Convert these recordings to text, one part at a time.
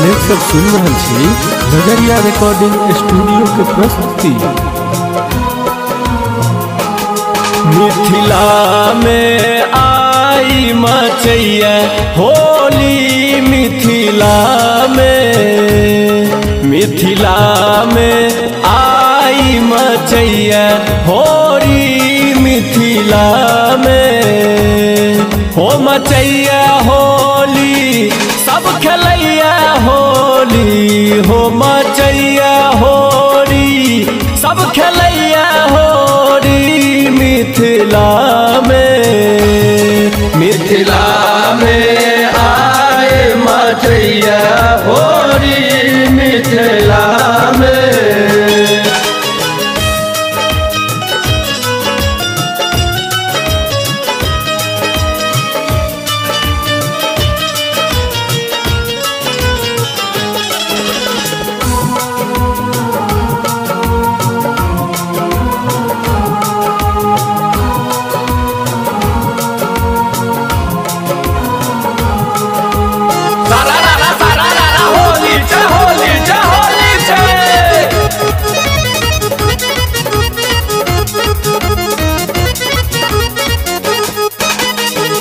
देख सब सुन रहा छी नजरिया रिकॉर्डिंग स्टूडियो के प्रस्तुति। मिथिला में आई मचैया होली, मिथिला में आई मचैया होली, मिथिला में हो मचैया होली, सब खेलैया होली, हो मचैया होली, सब खेलैया होली, मिथिला में आए मचैया होली, मिथिला में।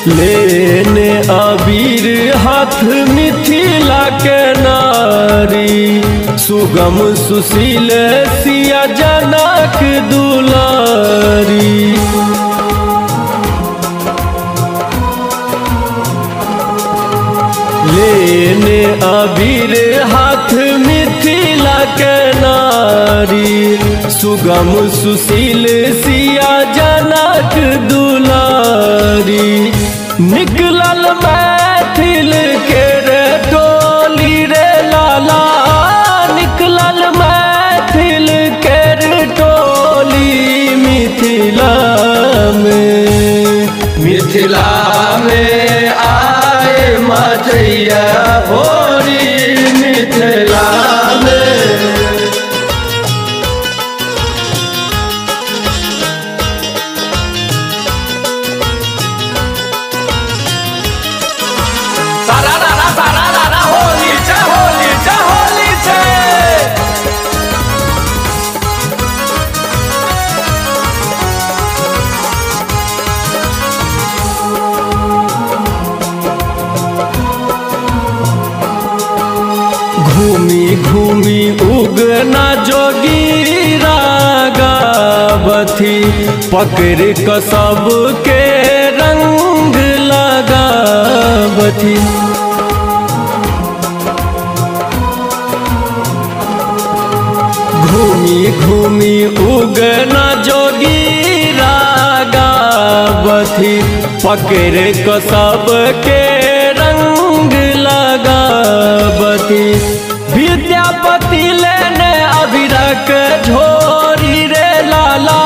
लेने अबीर हाथ मिथिला के नारी, सुगम सुशील सिया जनक दुलारी। लेने अबीर हाथ मिथिला के नारी, सुगम सुशील सिया जनक दुलारी। निकलल मैथिल के रे टोली रे लाला, निकलल मैथिल के रे टोली, मिथिला में आए मचैया होली, मिथिला में। घूमी घूमी उगना जोगीरा गावथी, पकड़ क सबके रंग लगावथी। घूमी घूमी उगना जोगीरा गावथी, पकड़ क सबके रंग लगावथी। विद्यापति लेने अबीरक झोरी रे लाला,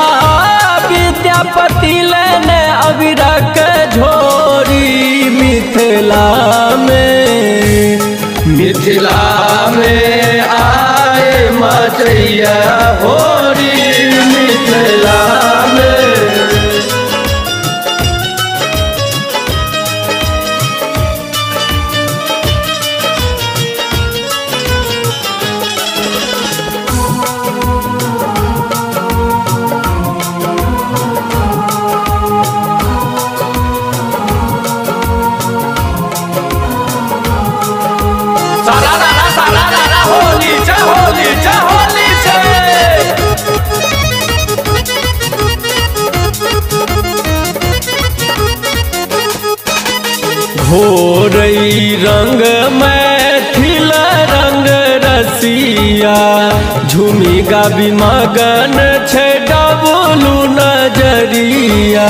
विद्यापति लेने अबीरक झोरी, मिथिला में आए मचैया होली, मिथिला में। घोरई रंग मैथिल रंग रसिया, झूमी गाबी मगन छे डबलू नजरिया।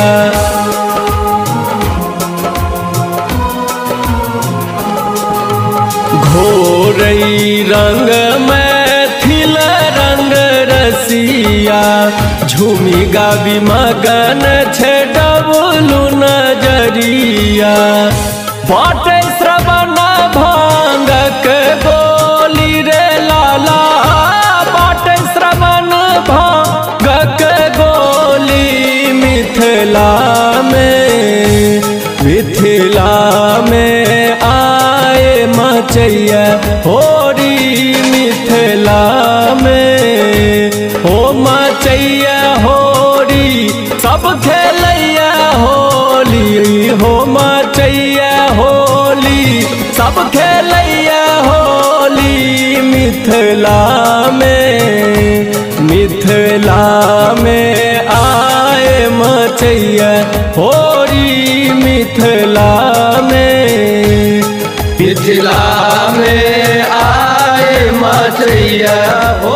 घोरई रंग मैथिल रंग रसिया, झूमी गाबी मगन छे डबलू नजरिया। बाटे श्रवण भांगक बोली रे लाला, बाटे श्रवण भांगक बोली, मिथिला में आए मचैया हो सब खेलैया होली मिथिला में आए मचैया होली मिथिला में आए मचैया हो